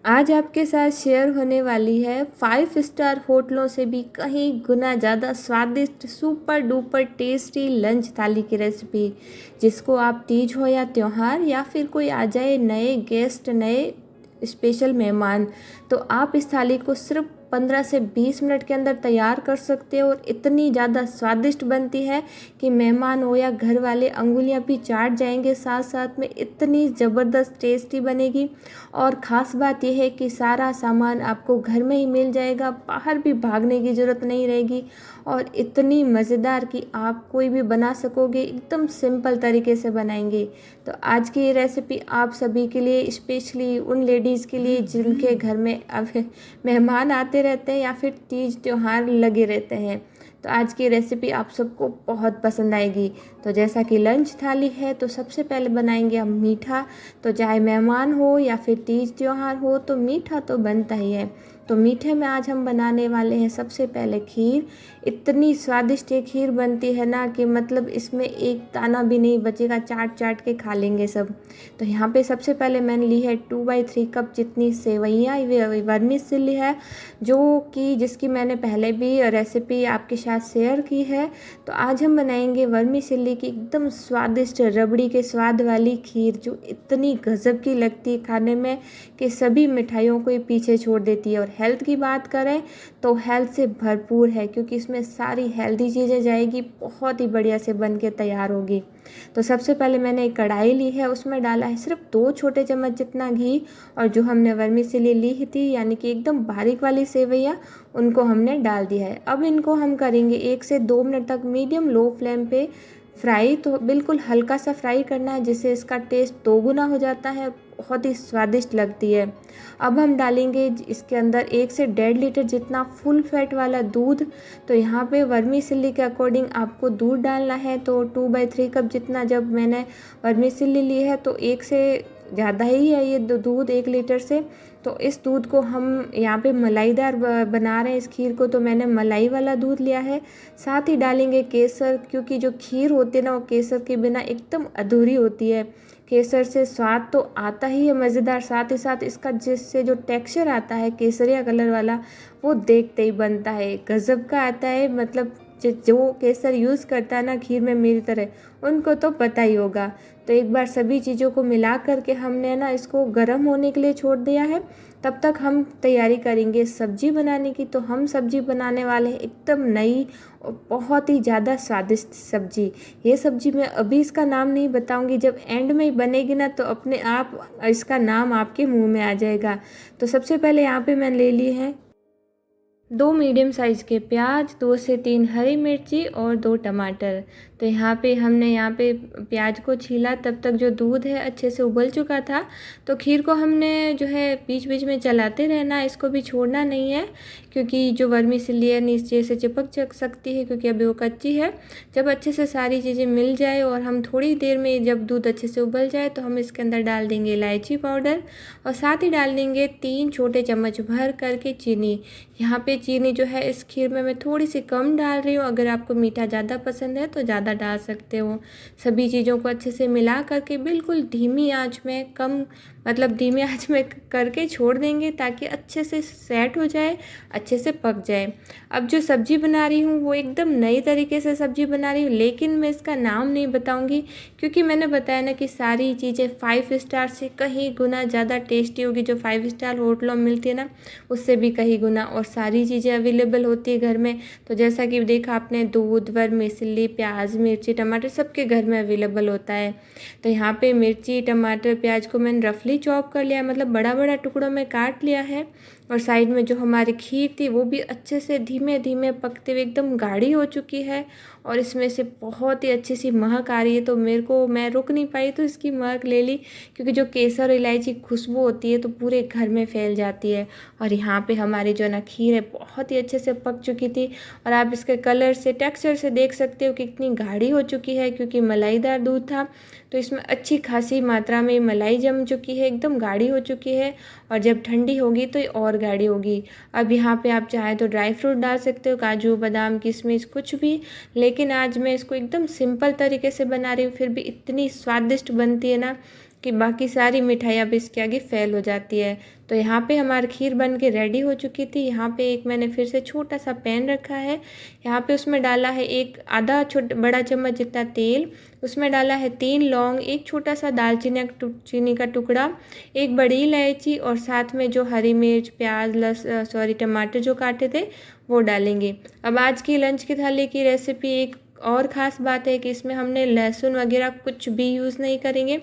आज आपके साथ शेयर होने वाली है 5 स्टार होटलों से भी कहीं गुना ज़्यादा स्वादिष्ट सुपर डुपर टेस्टी लंच थाली की रेसिपी, जिसको आप तीज हो या त्यौहार या फिर कोई आ जाए नए गेस्ट, नए स्पेशल मेहमान, तो आप इस थाली को सिर्फ 15 से 20 मिनट के अंदर तैयार कर सकते हो और इतनी ज़्यादा स्वादिष्ट बनती है कि मेहमान हो या घर वाले अंगुलियां भी चाट जाएंगे। साथ साथ में इतनी ज़बरदस्त टेस्टी बनेगी और ख़ास बात यह है कि सारा सामान आपको घर में ही मिल जाएगा, बाहर भी भागने की ज़रूरत नहीं रहेगी और इतनी मज़ेदार कि आप कोई भी बना सकोगे, एकदम सिंपल तरीके से बनाएंगे। तो आज की ये रेसिपी आप सभी के लिए, स्पेशली उन लेडीज़ के लिए जिनके घर में अब मेहमान आते रहते हैं या फिर तीज त्योहार लगे रहते हैं, तो आज की रेसिपी आप सबको बहुत पसंद आएगी। तो जैसा कि लंच थाली है, तो सबसे पहले बनाएंगे हम मीठा। तो चाहे मेहमान हो या फिर तीज त्योहार हो, तो मीठा तो बनता ही है। तो मीठे में आज हम बनाने वाले हैं सबसे पहले खीर। इतनी स्वादिष्ट ये खीर बनती है ना कि मतलब इसमें एक दाना भी नहीं बचेगा, चाट चाट के खा लेंगे सब। तो यहाँ पे सबसे पहले मैंने ली है 2/3 कप जितनी सेवइयाँ, वर्मिसेली है, जो कि जिसकी मैंने पहले भी रेसिपी आपके साथ शेयर की है। तो आज हम बनाएंगे वर्मिसेली की एकदम स्वादिष्ट रबड़ी के स्वाद वाली खीर, जो इतनी गजब की लगती है खाने में कि सभी मिठाइयों को ये पीछे छोड़ देती है। और हेल्थ की बात करें तो हेल्थ से भरपूर है, क्योंकि इसमें सारी हेल्दी चीज़ें जाएगी, बहुत ही बढ़िया से बन के तैयार होगी। तो सबसे पहले मैंने एक कढ़ाई ली है, उसमें डाला है सिर्फ 2 छोटे चम्मच जितना घी, और जो हमने वर्मिसेली ली थी यानी कि एकदम बारीक वाली सेवइयाँ, उनको हमने डाल दिया है। अब इनको हम करेंगे 1 से 2 मिनट तक मीडियम लो फ्लेम पे फ्राई। तो बिल्कुल हल्का सा फ्राई करना है, जिससे इसका टेस्ट दोगुना हो जाता है, बहुत ही स्वादिष्ट लगती है। अब हम डालेंगे इसके अंदर 1 से 1.5 लीटर जितना फुल फैट वाला दूध। तो यहाँ पे वर्मिसेली के अकॉर्डिंग आपको दूध डालना है। तो 2/3 कप जितना जब मैंने वर्मिसेली ली है, तो 1 से ज़्यादा ही है ये दूध 1 लीटर से। तो इस दूध को हम यहाँ पे मलाईदार बना रहे हैं इस खीर को, तो मैंने मलाई वाला दूध लिया है। साथ ही डालेंगे केसर, क्योंकि जो खीर होती है ना, वो केसर के बिना एकदम अधूरी होती है। केसर से स्वाद तो आता ही है मज़ेदार, साथ ही साथ इसका जिससे जो टेक्सचर आता है केसरिया कलर वाला, वो देखते ही बनता है, गज़ब का आता है। मतलब जो केसर यूज़ करता है ना खीर में मेरी तरह, उनको तो पता ही होगा। तो एक बार सभी चीज़ों को मिला करके हमने ना इसको गर्म होने के लिए छोड़ दिया है। तब तक हम तैयारी करेंगे सब्जी बनाने की। तो हम सब्जी बनाने वाले हैं एकदम नई और बहुत ही ज़्यादा स्वादिष्ट सब्जी। ये सब्जी मैं अभी इसका नाम नहीं बताऊंगी, जब एंड में बनेगी ना तो अपने आप इसका नाम आपके मुंह में आ जाएगा। तो सबसे पहले यहाँ पे मैं ले ली है 2 मीडियम साइज़ के प्याज, 2 से 3 हरी मिर्ची और 2 टमाटर। तो हमने यहाँ पे प्याज को छीला, तब तक जो दूध है अच्छे से उबल चुका था। तो खीर को हमने जो है बीच बीच में चलाते रहना, इसको भी छोड़ना नहीं है, क्योंकि जो वर्मिसेली है नीचे से चिपक सकती है, क्योंकि अभी वो कच्ची है। जब अच्छे से सारी चीज़ें मिल जाए और हम थोड़ी देर में जब दूध अच्छे से उबल जाए, तो हम इसके अंदर डाल देंगे इलायची पाउडर और साथ ही डाल देंगे 3 छोटे चम्मच भर करके चीनी। यहाँ पे चीनी जो है इस खीर में मैं थोड़ी सी कम डाल रही हूँ, अगर आपको मीठा ज़्यादा पसंद है तो ज़्यादा डाल सकते हो। सभी चीज़ों को अच्छे से मिला करके बिल्कुल धीमी आंच में, धीमी आंच में करके छोड़ देंगे, ताकि अच्छे से सेट हो जाए, अच्छे से पक जाए। अब जो सब्ज़ी बना रही हूँ वो एकदम नई तरीके से सब्ज़ी बना रही हूँ, लेकिन मैं इसका नाम नहीं बताऊँगी, क्योंकि मैंने बताया ना कि सारी चीज़ें 5 स्टार से कहीं गुना ज़्यादा टेस्टी होगी। जो 5 स्टार होटलों में मिलती है ना, उससे भी कहीं गुना, और सारी चीज़ें अवेलेबल होती है घर में। तो जैसा कि देखा आपने, दूध, वर्मिसेली, प्याज, मिर्ची, टमाटर सबके घर में अवेलेबल होता है। तो यहाँ पे मिर्ची, टमाटर, प्याज को मैंने रफली चॉप कर लिया, मतलब बड़ा बड़ा टुकड़ों में काट लिया है। और साइड में जो हमारी खीर थी वो भी अच्छे से धीमे धीमे पकते हुए एकदम गाढ़ी हो चुकी है, और इसमें से बहुत ही अच्छी सी महक आ रही है। तो मैं रुक नहीं पाई, तो इसकी महक ले ली, क्योंकि जो केसर और इलायची खुशबू होती है तो पूरे घर में फैल जाती है। और यहाँ पे हमारी जो ना खीर है बहुत ही अच्छे से पक चुकी थी, और आप इसके कलर से, टेक्सचर से देख सकते हो कि कितनी गाढ़ी हो चुकी है, क्योंकि मलाईदार दूध था। तो इसमें अच्छी खासी मात्रा में मलाई जम चुकी है, एकदम गाढ़ी हो चुकी है, और जब ठंडी होगी तो ये और गाढ़ी होगी। अब यहाँ पे आप चाहे तो ड्राई फ्रूट डाल सकते हो, काजू, बादाम, किशमिश, कुछ भी, लेकिन आज मैं इसको एकदम सिंपल तरीके से बना रही हूँ, फिर भी इतनी स्वादिष्ट बनती है ना कि बाकी सारी मिठाई अब इसके आगे फेल हो जाती है। तो यहाँ पे हमारी खीर बन के रेडी हो चुकी थी। यहाँ पे एक मैंने फिर से छोटा सा पैन रखा है। यहाँ पे उसमें डाला है एक आधा बड़ा चम्मच जितना तेल। उसमें डाला है 3 लौंग, एक छोटा सा दालचीनी चीनी का टुकड़ा, एक बड़ी इलायची और साथ में जो हरी मिर्च, प्याज, टमाटर जो काटे थे वो डालेंगे। अब आज की लंच की थाली की रेसिपी एक और ख़ास बात है कि इसमें हमने लहसुन वगैरह कुछ भी यूज़ नहीं करेंगे।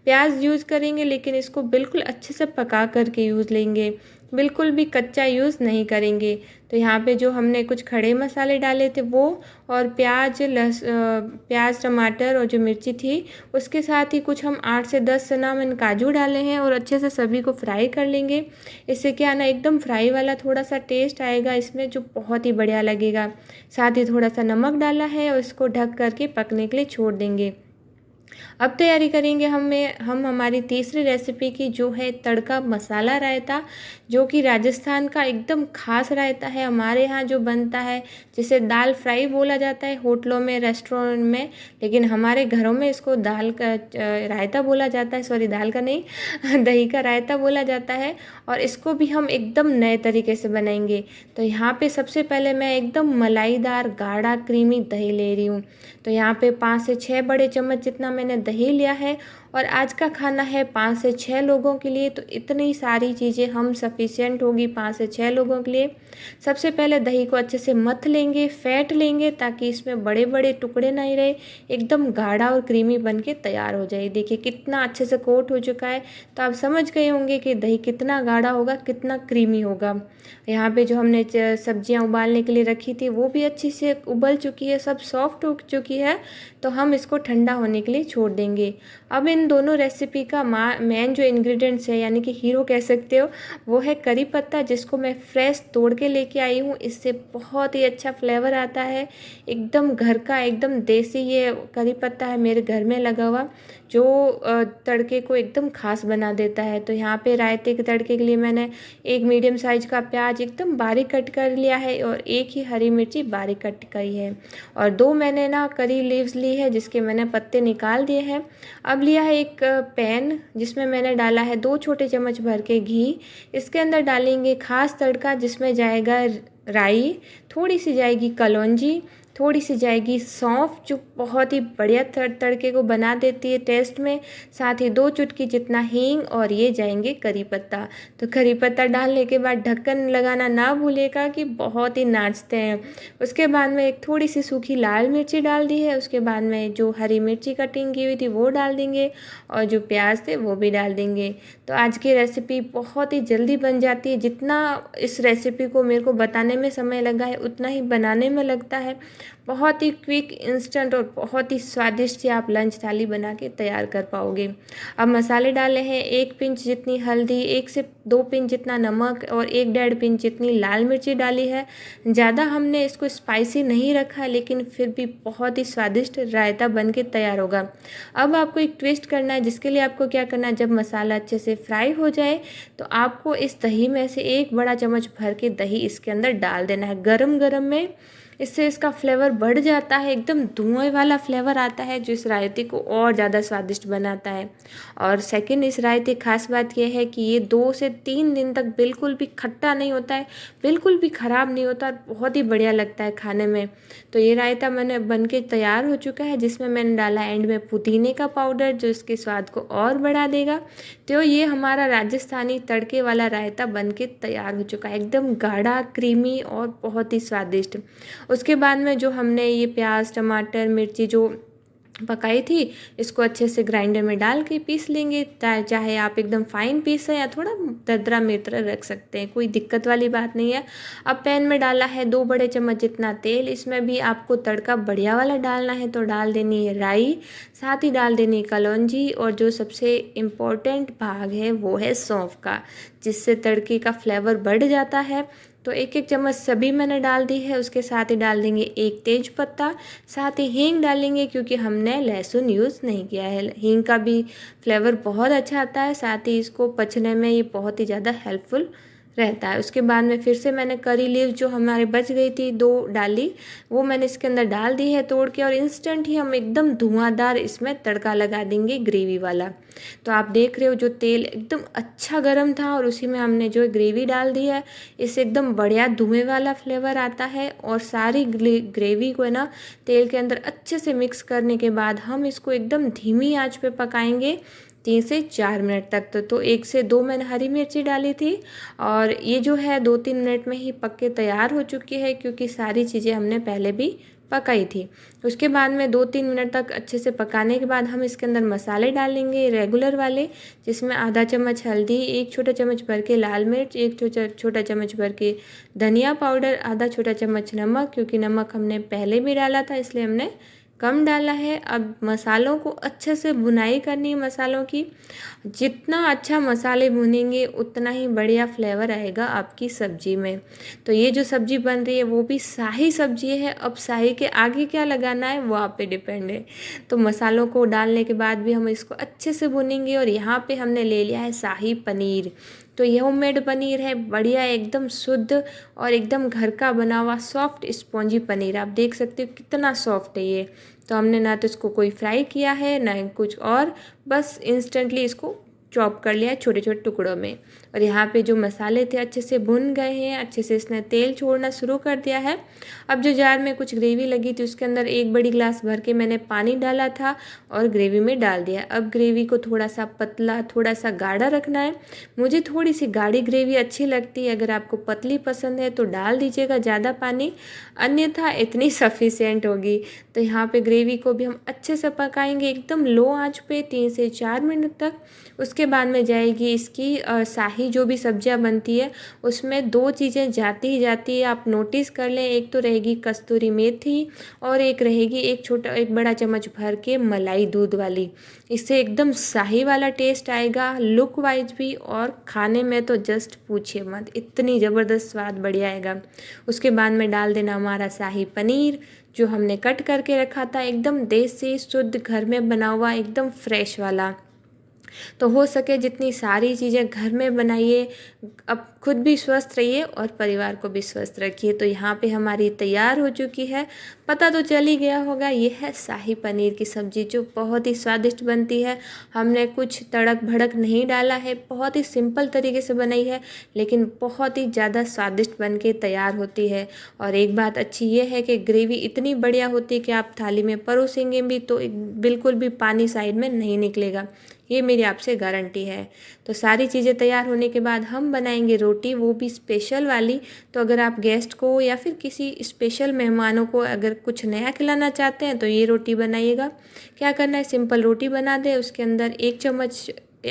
प्याज यूज़ करेंगे लेकिन इसको बिल्कुल अच्छे से पका करके यूज़ लेंगे, बिल्कुल भी कच्चा यूज़ नहीं करेंगे। तो यहाँ पे जो हमने कुछ खड़े मसाले डाले थे वो, और प्याज टमाटर और जो मिर्ची थी उसके साथ ही कुछ हम 8 से 10 मैंने काजू डाले हैं और अच्छे से सभी को फ्राई कर लेंगे। इससे क्या ना एकदम फ्राई वाला थोड़ा सा टेस्ट आएगा इसमें, जो बहुत ही बढ़िया लगेगा। साथ ही थोड़ा सा नमक डाला है और इसको ढक करके पकने के लिए छोड़ देंगे। अब तैयारी करेंगे हम हमारी तीसरी रेसिपी की, जो है तड़का मसाला रायता, जो कि राजस्थान का एकदम खास रायता है। हमारे यहाँ जो बनता है जिसे दाल फ्राई बोला जाता है होटलों में, रेस्टोरेंट में, लेकिन हमारे घरों में इसको दाल का रायता बोला जाता है। सॉरी, दाल का नहीं दही का रायता बोला जाता है। और इसको भी हम एकदम नए तरीके से बनाएंगे। तो यहाँ पे सबसे पहले मैं एकदम मलाईदार गाढ़ा क्रीमी दही ले रही हूँ। तो यहाँ पे 5 से 6 बड़े चम्मच जितना मैंने दही लिया है और आज का खाना है 5 से 6 लोगों के लिए, तो इतनी सारी चीज़ें हम सफिशिएंट होगी 5 से 6 लोगों के लिए। सबसे पहले दही को अच्छे से मथ लेंगे, फेंट लेंगे ताकि इसमें बड़े बड़े टुकड़े नहीं रहे, एकदम गाढ़ा और क्रीमी बन के तैयार हो जाए। देखिए कितना अच्छे से कोट हो चुका है, तो आप समझ गए होंगे कि दही कितना गाढ़ा होगा, कितना क्रीमी होगा। यहाँ पे जो हमने सब्जियाँ उबालने के लिए रखी थी वो भी अच्छी से उबल चुकी है, सब सॉफ्ट हो चुकी है। तो हम इसको ठंडा होने के लिए छोड़ देंगे। अब इन दोनों रेसिपी का मेन जो इंग्रेडिएंट्स है, यानी कि हीरो कह सकते हो, वो है करी पत्ता, जिसको मैं फ्रेश तोड़ के लेके आई हूँ। इससे बहुत ही अच्छा फ्लेवर आता है, एकदम घर का, एकदम देसी ये करी पत्ता है मेरे घर में लगा हुआ, जो तड़के को एकदम खास बना देता है। तो यहाँ पे रायते के तड़के के लिए मैंने एक मीडियम साइज का प्याज एकदम बारीक कट कर लिया है और एक ही हरी मिर्ची बारीक कट करी है, और 2 मैंने ना करी लीव्स ली है जिसके मैंने पत्ते निकाल दिए हैं। अब लिया है एक पैन जिसमें मैंने डाला है 2 छोटे चम्मच भर के घी। इसके अंदर डालेंगे खास तड़का जिसमें जाएगा राई, थोड़ी सी जाएगी कलौंजी, थोड़ी सी जाएगी सौंफ, जो बहुत ही बढ़िया तड़के को बना देती है टेस्ट में। साथ ही 2 चुटकी जितना हींग, और ये जाएंगे करी पत्ता। तो करी पत्ता डालने के बाद ढक्कन लगाना ना भूलिएगा कि बहुत ही नाचते हैं। उसके बाद में एक थोड़ी सी सूखी लाल मिर्ची डाल दी है। उसके बाद में जो हरी मिर्ची कटिंग की हुई थी वो डाल देंगे, और जो प्याज थे वो भी डाल देंगे। तो आज की रेसिपी बहुत ही जल्दी बन जाती है। जितना इस रेसिपी को मेरे को बताने में समय लगा है उतना ही बनाने में लगता है। बहुत ही क्विक, इंस्टेंट और बहुत ही स्वादिष्ट से आप लंच थाली बना के तैयार कर पाओगे। अब मसाले डाले हैं 1 पिंच जितनी हल्दी, 1 से 2 पिंच जितना नमक और 1-1.5 पिंच जितनी लाल मिर्ची डाली है। ज़्यादा हमने इसको स्पाइसी नहीं रखा, लेकिन फिर भी बहुत ही स्वादिष्ट रायता बन के तैयार होगा। अब आपको एक ट्विस्ट करना है, जिसके लिए आपको क्या करना है, जब मसाला अच्छे से फ्राई हो जाए तो आपको इस दही में से 1 बड़ा चम्मच भर के दही इसके अंदर डाल देना है गरम गरम में। इससे इसका फ्लेवर बढ़ जाता है, एकदम धुएं वाला फ्लेवर आता है, जो इस रायते को और ज़्यादा स्वादिष्ट बनाता है। और सेकंड, इस रायते की खास बात यह है कि ये 2 से 3 दिन तक बिल्कुल भी खट्टा नहीं होता है, बिल्कुल भी ख़राब नहीं होता, बहुत ही बढ़िया लगता है खाने में। तो ये रायता मैंने बन के तैयार हो चुका है, जिसमें मैंने डाला एंड में पुदीने का पाउडर, जो इसके स्वाद को और बढ़ा देगा। तो ये हमारा राजस्थानी तड़के वाला रायता बन के तैयार हो चुका है, एकदम गाढ़ा, क्रीमी और बहुत ही स्वादिष्ट। उसके बाद में जो हमने ये प्याज, टमाटर, मिर्ची जो पकाई थी, इसको अच्छे से ग्राइंडर में डाल के पीस लेंगे। चाहे आप एकदम फाइन पीसें या थोड़ा दरदरा मेतरा रख सकते हैं, कोई दिक्कत वाली बात नहीं है। अब पैन में डाला है 2 बड़े चम्मच जितना तेल। इसमें भी आपको तड़का बढ़िया वाला डालना है, तो डाल देनी है राई, साथ ही डाल देनी कलौंजी, और जो सबसे इम्पोर्टेंट भाग है वो है सौंफ का, जिससे तड़के का फ्लेवर बढ़ जाता है। तो 1-1 चम्मच सभी मैंने डाल दी है। उसके साथ ही डाल देंगे 1 तेज पत्ता, साथ ही हींग डालेंगे क्योंकि हमने लहसुन यूज़ नहीं किया है। हींग का भी फ्लेवर बहुत अच्छा आता है, साथ ही इसको पचने में ये बहुत ही ज़्यादा हेल्पफुल रहता है। उसके बाद में फिर से मैंने करी लीव जो हमारे बच गई थी 2 डाली, वो मैंने इसके अंदर डाल दी है तोड़ के, और इंस्टेंट ही हम एकदम धुआंधार इसमें तड़का लगा देंगे ग्रेवी वाला। तो आप देख रहे हो जो तेल एकदम अच्छा गर्म था और उसी में हमने जो ग्रेवी डाल दी है, इससे एकदम बढ़िया धुएँ वाला फ्लेवर आता है। और सारी ग्रेवी को है ना तेल के अंदर अच्छे से मिक्स करने के बाद हम इसको एकदम धीमी आंच पे पकाएंगे 3 से 4 मिनट तक। तो 1 से 2 मैंने हरी मिर्ची डाली थी, और ये जो है 2-3 मिनट में ही पक के तैयार हो चुकी है, क्योंकि सारी चीज़ें हमने पहले भी पकाई थी। उसके बाद में 2-3 मिनट तक अच्छे से पकाने के बाद हम इसके अंदर मसाले डालेंगे रेगुलर वाले, जिसमें आधा चम्मच हल्दी, 1 छोटा चम्मच भर के लाल मिर्च, 1 छोटा चम्मच भर के धनिया पाउडर, आधा छोटा चम्मच नमक, क्योंकि नमक हमने पहले भी डाला था इसलिए हमने कम डाला है। अब मसालों को अच्छे से भुनाई करनी है मसालों की। जितना अच्छा मसाले भुनेंगे उतना ही बढ़िया फ्लेवर आएगा आपकी सब्ज़ी में। तो ये जो सब्ज़ी बन रही है वो भी शाही सब्ज़ी है। अब शाही के आगे क्या लगाना है वो आप पे डिपेंड है। तो मसालों को डालने के बाद भी हम इसको अच्छे से भुनेंगे। और यहाँ पे हमने ले लिया है शाही पनीर। तो ये होममेड पनीर है, बढ़िया एकदम शुद्ध और एकदम घर का बना हुआ सॉफ्ट स्पॉन्जी पनीर। आप देख सकते हो कितना सॉफ्ट है ये। तो हमने ना तो इसको कोई फ्राई किया है ना कुछ और, बस इंस्टेंटली इसको चॉप कर लिया है छोटे छोटे टुकड़ों में। और यहाँ पे जो मसाले थे अच्छे से भुन गए हैं, अच्छे से इसने तेल छोड़ना शुरू कर दिया है। अब जो जार में कुछ ग्रेवी लगी थी उसके अंदर 1 बड़ी गिलास भर के मैंने पानी डाला था और ग्रेवी में डाल दिया। अब ग्रेवी को थोड़ा सा पतला थोड़ा सा गाढ़ा रखना है। मुझे थोड़ी सी गाढ़ी ग्रेवी अच्छी लगती है, अगर आपको पतली पसंद है तो डाल दीजिएगा ज़्यादा पानी, अन्यथा इतनी सफिशिएंट होगी। तो यहाँ पे ग्रेवी को भी हम अच्छे से पकाएंगे एकदम लो आंच पे 3 से 4 मिनट तक। उसके बाद में जाएगी इसकी शाही जो भी सब्जियां बनती है उसमें 2 चीज़ें जाती ही जाती है, आप नोटिस कर लें। एक तो रहेगी कस्तूरी मेथी और एक रहेगी एक बड़ा चम्मच भर के मलाई दूध वाली। इससे एकदम शाही वाला टेस्ट आएगा लुक वाइज भी, और खाने में तो जस्ट पूछिए मत, इतनी ज़बरदस्त स्वाद बढ़िया आएगा। उसके बाद में डाल देना हमारा शाही पनीर जो हमने कट करके रखा था, एकदम देसी शुद्ध घर में बना हुआ एकदम फ्रेश वाला। तो हो सके जितनी सारी चीज़ें घर में बनाइए, अब खुद भी स्वस्थ रहिए और परिवार को भी स्वस्थ रखिए। तो यहाँ पे हमारी तैयार हो चुकी है, पता तो चल ही गया होगा, ये है शाही पनीर की सब्ज़ी जो बहुत ही स्वादिष्ट बनती है। हमने कुछ तड़क भड़क नहीं डाला है, बहुत ही सिंपल तरीके से बनाई है, लेकिन बहुत ही ज़्यादा स्वादिष्ट बन के तैयार होती है। और एक बात अच्छी ये है कि ग्रेवी इतनी बढ़िया होती है कि आप थाली में परोसेंगे भी तो बिल्कुल भी पानी साइड में नहीं निकलेगा, ये मेरी आपसे गारंटी है। तो सारी चीज़ें तैयार होने के बाद हम बनाएंगे रोटी, वो भी स्पेशल वाली। तो अगर आप गेस्ट को या फिर किसी स्पेशल मेहमानों को अगर कुछ नया खिलाना चाहते हैं तो ये रोटी बनाइएगा। क्या करना है, सिंपल रोटी बना दें, उसके अंदर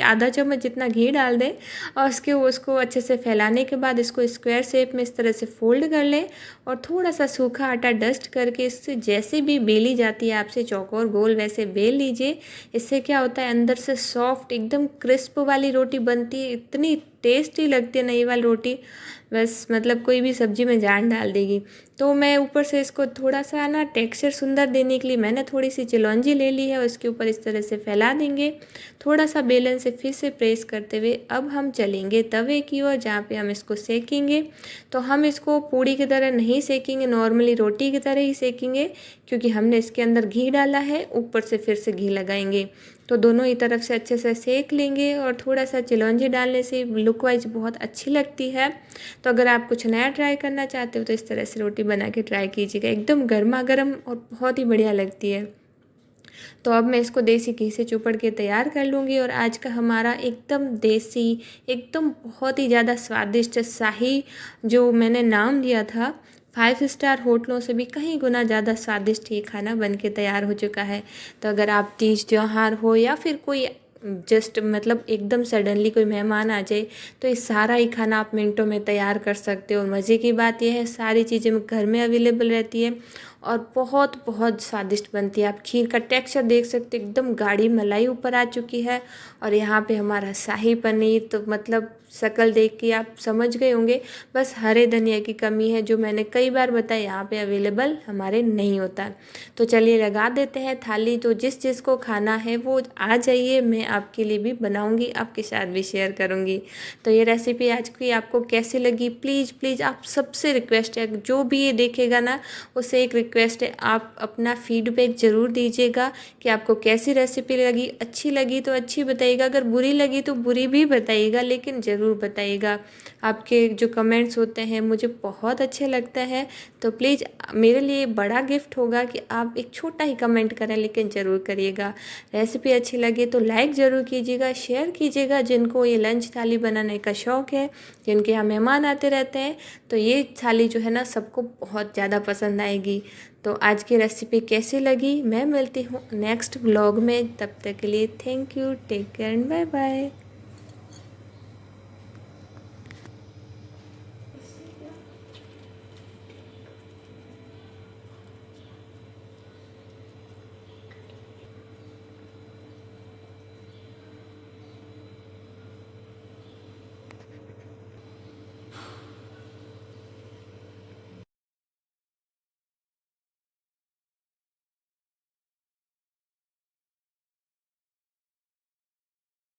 आधा चम्मच जितना घी डाल दें और उसको अच्छे से फैलाने के बाद इसको स्क्वायर शेप में इस तरह से फोल्ड कर लें और थोड़ा सा सूखा आटा डस्ट करके इससे जैसे भी बेली जाती है आपसे चौकोर गोल वैसे बेल लीजिए। इससे क्या होता है अंदर से सॉफ्ट एकदम क्रिस्प वाली रोटी बनती है, इतनी टेस्टी लगती है ना ये वाली रोटी, बस मतलब कोई भी सब्ज़ी में जान डाल देगी। तो मैं ऊपर से इसको थोड़ा सा ना टेक्सचर सुंदर देने के लिए मैंने थोड़ी सी चिलौंजी ले ली है, उसके ऊपर इस तरह से फैला देंगे, थोड़ा सा बेलन से फिर से प्रेस करते हुए अब हम चलेंगे तवे की ओर जहाँ पे हम इसको सेकेंगे। तो हम इसको पूड़ी की तरह नहीं सेकेंगे, नॉर्मली रोटी की तरह ही सेकेंगे, क्योंकि हमने इसके अंदर घी डाला है, ऊपर से फिर से घी लगाएंगे। तो दोनों ही तरफ से अच्छे से सेक लेंगे और थोड़ा सा चिलौंजी डालने से लुक वाइज बहुत अच्छी लगती है। तो अगर आप कुछ नया ट्राई करना चाहते हो तो इस तरह से रोटी बना के ट्राई कीजिएगा, एकदम गर्मा गर्म और बहुत ही बढ़िया लगती है। तो अब मैं इसको देसी घी से चुपड़ के तैयार कर लूँगी और आज का हमारा एकदम देसी एकदम बहुत ही ज़्यादा स्वादिष्ट शाही जो मैंने नाम दिया था 5 स्टार होटलों से भी कहीं गुना ज़्यादा स्वादिष्ट ये खाना बन के तैयार हो चुका है। तो अगर आप तीज त्योहार हो या फिर कोई जस्ट मतलब एकदम सडनली कोई मेहमान आ जाए तो ये सारा ही खाना आप मिनटों में तैयार कर सकते हो। और मज़े की बात यह है सारी चीज़ें घर में अवेलेबल रहती है और बहुत बहुत स्वादिष्ट बनती है। आप खीर का टेक्सचर देख सकते हो, एकदम गाढ़ी मलाई ऊपर आ चुकी है। और यहाँ पे हमारा शाही पनीर तो मतलब शक्ल देख के आप समझ गए होंगे, बस हरे धनिया की कमी है, जो मैंने कई बार बताया यहाँ पे अवेलेबल हमारे नहीं होता। तो चलिए लगा देते हैं थाली। तो जिस जिसको खाना है वो आ जाइए, मैं आपके लिए भी बनाऊंगी, आपके साथ भी शेयर करूंगी। तो ये रेसिपी आज की आपको कैसी लगी, प्लीज़ प्लीज़ आप सबसे रिक्वेस्ट है, जो भी ये देखेगा ना उससे एक रिक्वेस्ट है, आप अपना फीडबैक ज़रूर दीजिएगा कि आपको कैसी रेसिपी लगी। अच्छी लगी तो अच्छी बताइएगा, अगर बुरी लगी तो बुरी भी बताइएगा, लेकिन ज़रूर बताइएगा। आपके जो कमेंट्स होते हैं मुझे बहुत अच्छे लगते हैं। तो प्लीज़ मेरे लिए बड़ा गिफ्ट होगा कि आप एक छोटा ही कमेंट करें, लेकिन ज़रूर करिएगा। रेसिपी अच्छी लगे तो लाइक ज़रूर कीजिएगा, शेयर कीजिएगा। जिनको ये लंच थाली बनाने का शौक़ है, जिनके यहाँ मेहमान आते रहते हैं, तो ये थाली जो है ना सबको बहुत ज़्यादा पसंद आएगी। तो आज की रेसिपी कैसी लगी, मैं मिलती हूँ नेक्स्ट व्लॉग में। तब तक के लिए thank you, take care and bye bye.